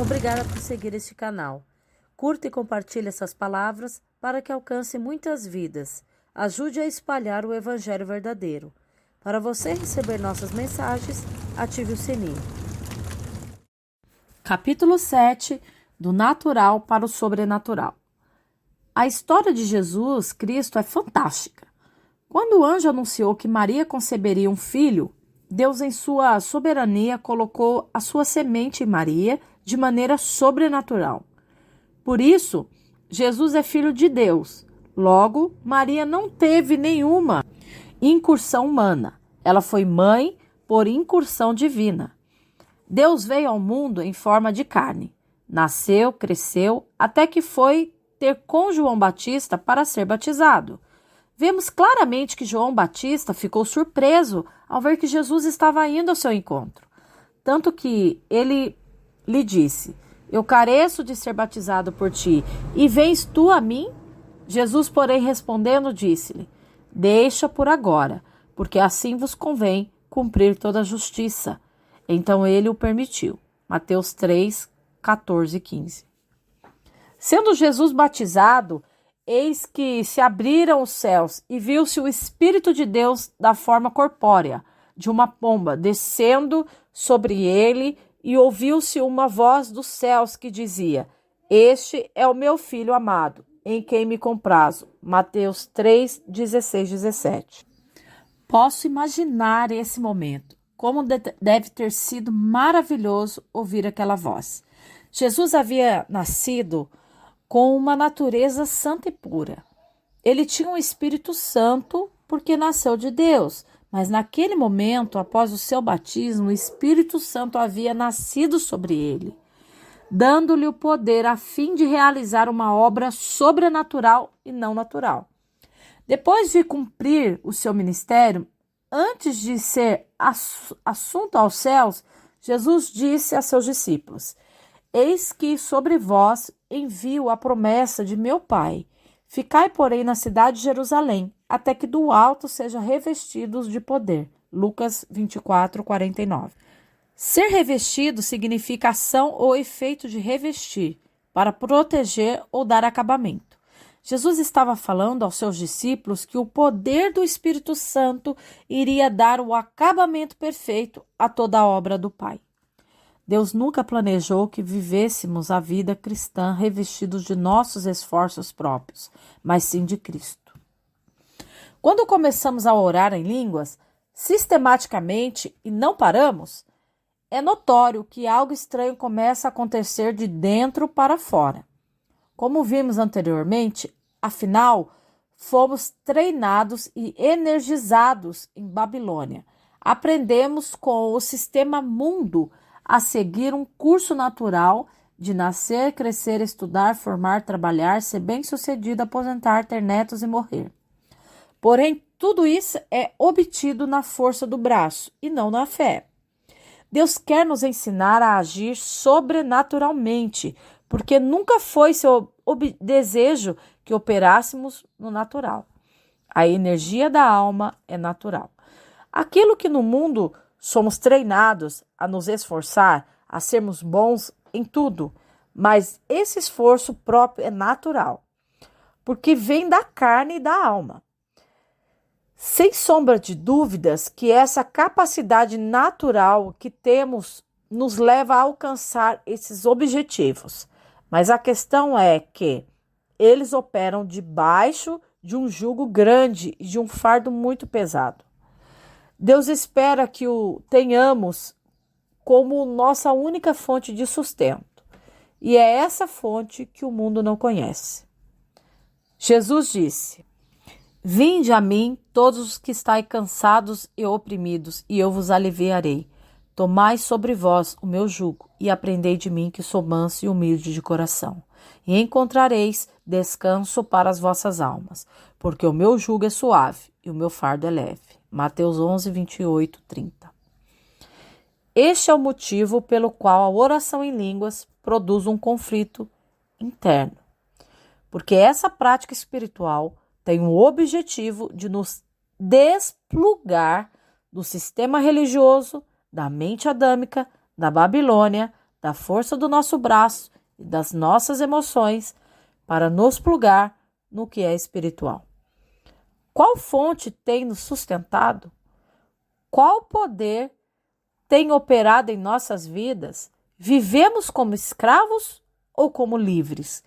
Obrigada por seguir este canal. Curta e compartilhe essas palavras para que alcance muitas vidas. Ajude a espalhar o Evangelho verdadeiro. Para você receber nossas mensagens, ative o sininho. Capítulo 7, do natural para o sobrenatural. A história de Jesus Cristo é fantástica. Quando o anjo anunciou que Maria conceberia um filho, Deus, em sua soberania, colocou a sua semente em Maria de maneira sobrenatural. Por isso, Jesus é filho de Deus. Logo, Maria não teve nenhuma incursão humana. Ela foi mãe por incursão divina. Deus veio ao mundo em forma de carne. Nasceu, cresceu, até que foi ter com João Batista para ser batizado. Vemos claramente que João Batista ficou surpreso ao ver que Jesus estava indo ao seu encontro. Tanto que ele lhe disse: "Eu careço de ser batizado por ti, e vens tu a mim?" Jesus, porém, respondendo, disse-lhe: "Deixa por agora, porque assim vos convém cumprir toda a justiça." Então ele o permitiu. Mateus 3, 14 e 15. Sendo Jesus batizado, eis que se abriram os céus e viu-se o Espírito de Deus da forma corpórea, de uma pomba, descendo sobre ele, e ouviu-se uma voz dos céus que dizia: "Este é o meu Filho amado, em quem me comprazo." Mateus 3, 16, 17. Posso imaginar esse momento. Como deve ter sido maravilhoso ouvir aquela voz. Jesus havia nascido com uma natureza santa e pura. Ele tinha um Espírito Santo porque nasceu de Deus, mas naquele momento, após o seu batismo, o Espírito Santo havia nascido sobre ele, dando-lhe o poder a fim de realizar uma obra sobrenatural e não natural. Depois de cumprir o seu ministério, antes de ser assunto aos céus, Jesus disse a seus discípulos: "Eis que sobre vós envio a promessa de meu Pai. Ficai, porém, na cidade de Jerusalém, até que do alto sejam revestidos de poder." Lucas 24, 49. Ser revestido significa ação ou efeito de revestir, para proteger ou dar acabamento. Jesus estava falando aos seus discípulos que o poder do Espírito Santo iria dar o acabamento perfeito a toda a obra do Pai. Deus nunca planejou que vivêssemos a vida cristã revestidos de nossos esforços próprios, mas sim de Cristo. Quando começamos a orar em línguas, sistematicamente e não paramos, é notório que algo estranho começa a acontecer de dentro para fora. Como vimos anteriormente, afinal, fomos treinados e energizados em Babilônia. Aprendemos com o sistema mundo a seguir um curso natural de nascer, crescer, estudar, formar, trabalhar, ser bem-sucedido, aposentar, ter netos e morrer. Porém, tudo isso é obtido na força do braço e não na fé. Deus quer nos ensinar a agir sobrenaturalmente, porque nunca foi seu desejo que operássemos no natural. A energia da alma é natural. Aquilo que no mundo somos treinados a nos esforçar, a sermos bons em tudo, mas esse esforço próprio é natural, porque vem da carne e da alma. Sem sombra de dúvidas que essa capacidade natural que temos nos leva a alcançar esses objetivos. Mas a questão é que eles operam debaixo de um jugo grande e de um fardo muito pesado. Deus espera que o tenhamos como nossa única fonte de sustento. E é essa fonte que o mundo não conhece. Jesus disse: "Vinde a mim, todos os que estáis cansados e oprimidos, e eu vos aliviarei. Tomai sobre vós o meu jugo, e aprendei de mim, que sou manso e humilde de coração. E encontrareis descanso para as vossas almas, porque o meu jugo é suave e o meu fardo é leve." Mateus 11, 28, 30. Este é o motivo pelo qual a oração em línguas produz um conflito interno. Porque essa prática espiritual tem o objetivo de nos desplugar do sistema religioso, da mente adâmica, da Babilônia, da força do nosso braço e das nossas emoções para nos plugar no que é espiritual. Qual fonte tem nos sustentado? Qual poder tem operado em nossas vidas? Vivemos como escravos ou como livres?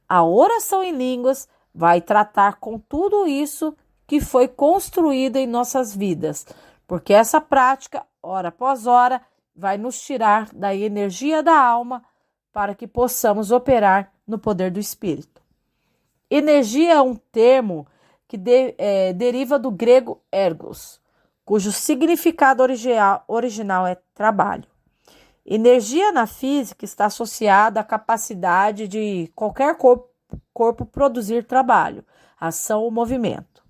A oração em línguas vai tratar com tudo isso que foi construído em nossas vidas, porque essa prática, hora após hora, vai nos tirar da energia da alma para que possamos operar no poder do Espírito. Energia é um termo que deriva do grego ergos, cujo significado original é trabalho. Energia na física está associada à capacidade de qualquer corpo produzir trabalho, ação ou movimento.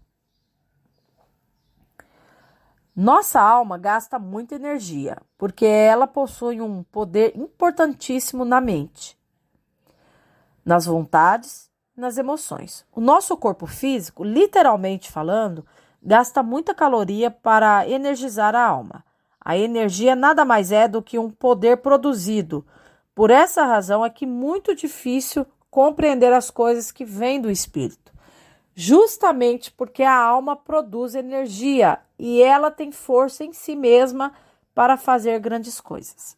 Nossa alma gasta muita energia, porque ela possui um poder importantíssimo na mente, nas vontades, nas emoções. O nosso corpo físico, literalmente falando, gasta muita caloria para energizar a alma. A energia nada mais é do que um poder produzido. Por essa razão é que é muito difícil compreender as coisas que vêm do espírito. Justamente porque a alma produz energia e ela tem força em si mesma para fazer grandes coisas.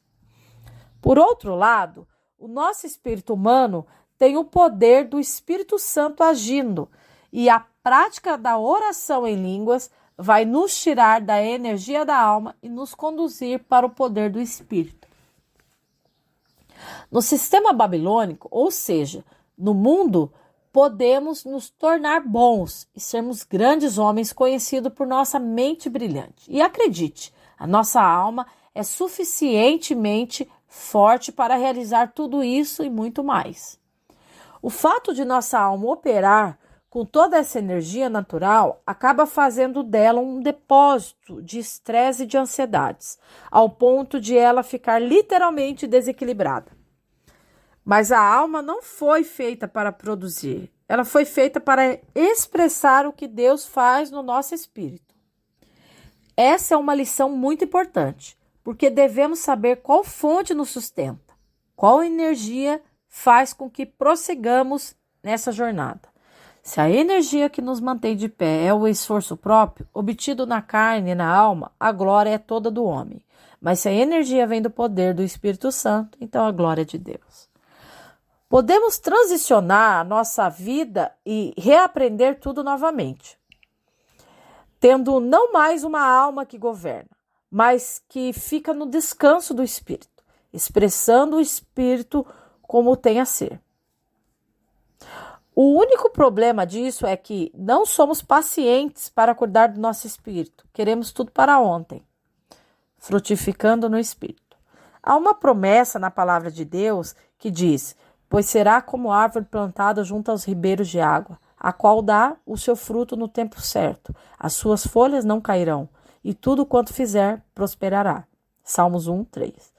Por outro lado, o nosso espírito humano tem o poder do Espírito Santo agindo, e a prática da oração em línguas vai nos tirar da energia da alma e nos conduzir para o poder do Espírito. No sistema babilônico, ou seja, no mundo, podemos nos tornar bons e sermos grandes homens conhecidos por nossa mente brilhante. E acredite, a nossa alma é suficientemente forte para realizar tudo isso e muito mais. O fato de nossa alma operar com toda essa energia natural acaba fazendo dela um depósito de estresse e de ansiedades, ao ponto de ela ficar literalmente desequilibrada. Mas a alma não foi feita para produzir, ela foi feita para expressar o que Deus faz no nosso espírito. Essa é uma lição muito importante, porque devemos saber qual fonte nos sustenta, qual energia faz com que prossigamos nessa jornada. Se a energia que nos mantém de pé é o esforço próprio, obtido na carne e na alma, a glória é toda do homem. Mas se a energia vem do poder do Espírito Santo, então a glória é de Deus. Podemos transicionar a nossa vida e reaprender tudo novamente, tendo não mais uma alma que governa, mas que fica no descanso do Espírito, expressando o Espírito como tem a ser. O único problema disso é que não somos pacientes para cuidar do nosso espírito. Queremos tudo para ontem, frutificando no espírito. Há uma promessa na palavra de Deus que diz: pois será como árvore plantada junto aos ribeiros de água, a qual dá o seu fruto no tempo certo. As suas folhas não cairão, e tudo quanto fizer prosperará. Salmos 1, 3.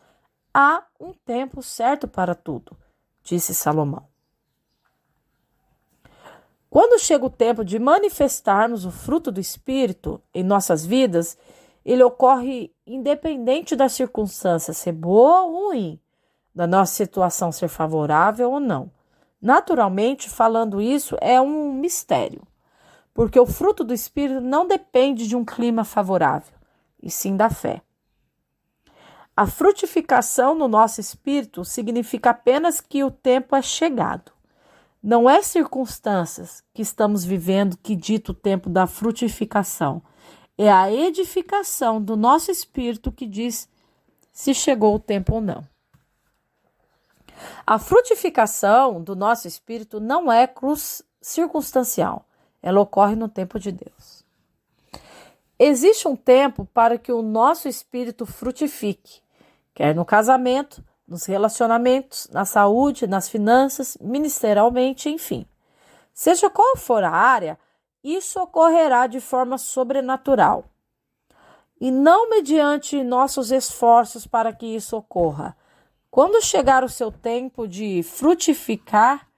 Há um tempo certo para tudo, disse Salomão. Quando chega o tempo de manifestarmos o fruto do Espírito em nossas vidas, ele ocorre independente das circunstâncias ser boa ou ruim, da nossa situação ser favorável ou não. Naturalmente, falando isso, é um mistério, porque o fruto do Espírito não depende de um clima favorável, e sim da fé. A frutificação no nosso espírito significa apenas que o tempo é chegado. Não é circunstâncias que estamos vivendo que dita o tempo da frutificação. É a edificação do nosso espírito que diz se chegou o tempo ou não. A frutificação do nosso espírito não é circunstancial. Ela ocorre no tempo de Deus. Existe um tempo para que o nosso espírito frutifique, quer no casamento, nos relacionamentos, na saúde, nas finanças, ministerialmente, enfim. Seja qual for a área, isso ocorrerá de forma sobrenatural. E não mediante nossos esforços para que isso ocorra. Quando chegar o seu tempo de frutificar,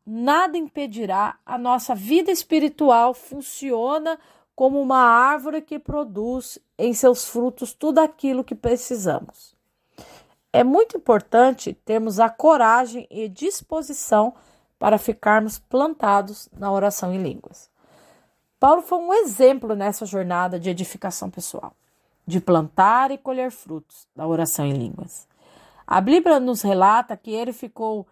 nada impedirá. A nossa vida espiritual funciona como uma árvore que produz em seus frutos tudo aquilo que precisamos. É muito importante termos a coragem e disposição para ficarmos plantados na oração em línguas. Paulo foi um exemplo nessa jornada de edificação pessoal, de plantar e colher frutos da oração em línguas. A Bíblia nos relata que ele ficou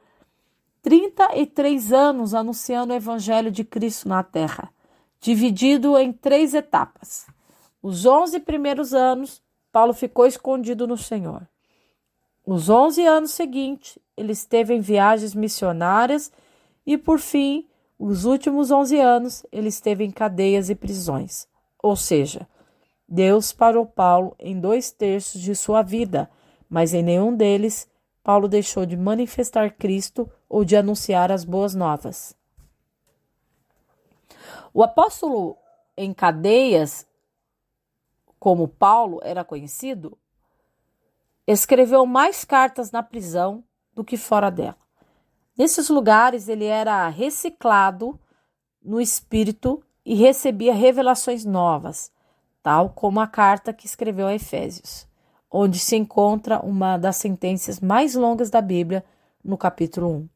33 anos anunciando o Evangelho de Cristo na terra, dividido em 3 etapas. Os 11 primeiros anos, Paulo ficou escondido no Senhor. Os 11 anos seguintes, ele esteve em viagens missionárias e, por fim, os últimos 11 anos, ele esteve em cadeias e prisões. Ou seja, Deus parou Paulo em 2/3 de sua vida, mas em nenhum deles Paulo deixou de manifestar Cristo ou de anunciar as boas novas. O apóstolo em cadeias, como Paulo era conhecido, escreveu mais cartas na prisão do que fora dela. Nesses lugares, ele era reciclado no espírito e recebia revelações novas, tal como a carta que escreveu a Efésios, onde se encontra uma das sentenças mais longas da Bíblia, no capítulo 1.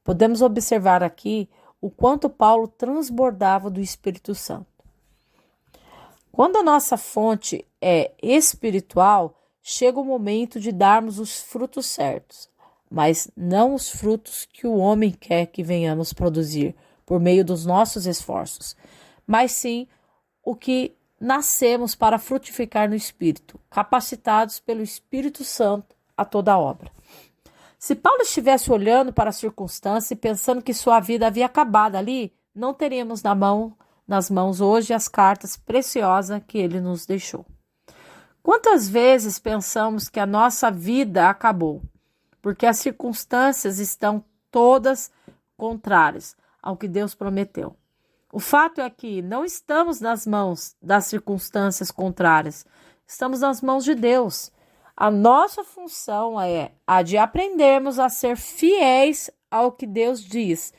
Podemos observar aqui o quanto Paulo transbordava do Espírito Santo. Quando a nossa fonte é espiritual, chega o momento de darmos os frutos certos, mas não os frutos que o homem quer que venhamos produzir por meio dos nossos esforços, mas sim o que nascemos para frutificar no Espírito, capacitados pelo Espírito Santo a toda obra. Se Paulo estivesse olhando para a circunstância e pensando que sua vida havia acabado ali, não teríamos nas mãos hoje as cartas preciosas que ele nos deixou. Quantas vezes pensamos que a nossa vida acabou, porque as circunstâncias estão todas contrárias ao que Deus prometeu? O fato é que não estamos nas mãos das circunstâncias contrárias, estamos nas mãos de Deus. A nossa função é a de aprendermos a ser fiéis ao que Deus diz,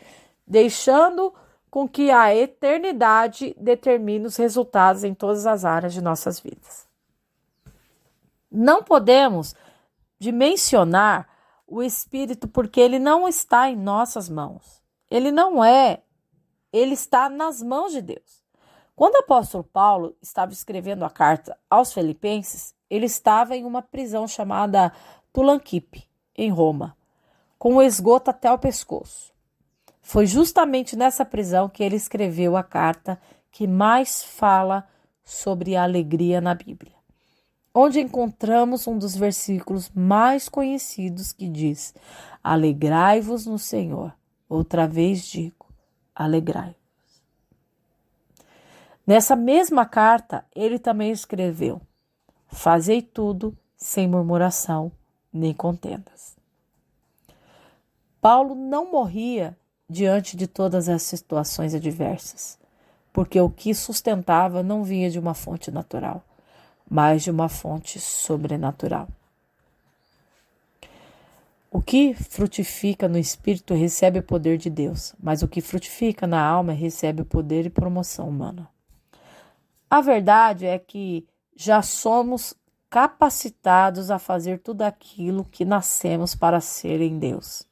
deixando com que a eternidade determine os resultados em todas as áreas de nossas vidas. Não podemos dimensionar o Espírito porque ele não está em nossas mãos. Ele está nas mãos de Deus. Quando o apóstolo Paulo estava escrevendo a carta aos Filipenses, ele estava em uma prisão chamada Tulanquipe, em Roma, com o esgoto até o pescoço. Foi justamente nessa prisão que ele escreveu a carta que mais fala sobre a alegria na Bíblia, onde encontramos um dos versículos mais conhecidos que diz: alegrai-vos no Senhor. Outra vez digo, alegrai-vos. Nessa mesma carta, ele também escreveu: fazei tudo sem murmuração nem contendas. Paulo não morria diante de todas as situações adversas, porque o que sustentava não vinha de uma fonte natural, mas de uma fonte sobrenatural. O que frutifica no espírito recebe o poder de Deus, mas o que frutifica na alma recebe o poder e promoção humana. A verdade é que já somos capacitados a fazer tudo aquilo que nascemos para ser em Deus.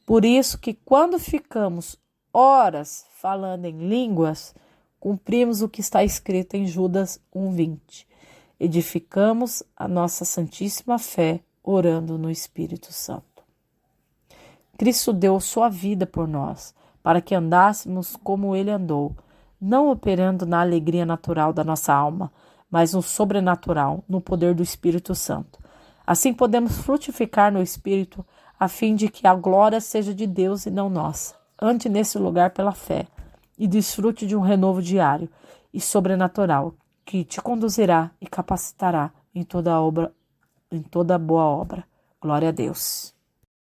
Por isso que quando ficamos horas falando em línguas, cumprimos o que está escrito em Judas 1:20. Edificamos a nossa santíssima fé orando no Espírito Santo. Cristo deu sua vida por nós, para que andássemos como ele andou, não operando na alegria natural da nossa alma, mas no sobrenatural, no poder do Espírito Santo. Assim podemos frutificar no Espírito, a fim de que a glória seja de Deus e não nossa. Ande nesse lugar pela fé e desfrute de um renovo diário e sobrenatural que te conduzirá e capacitará em toda boa obra. Glória a Deus.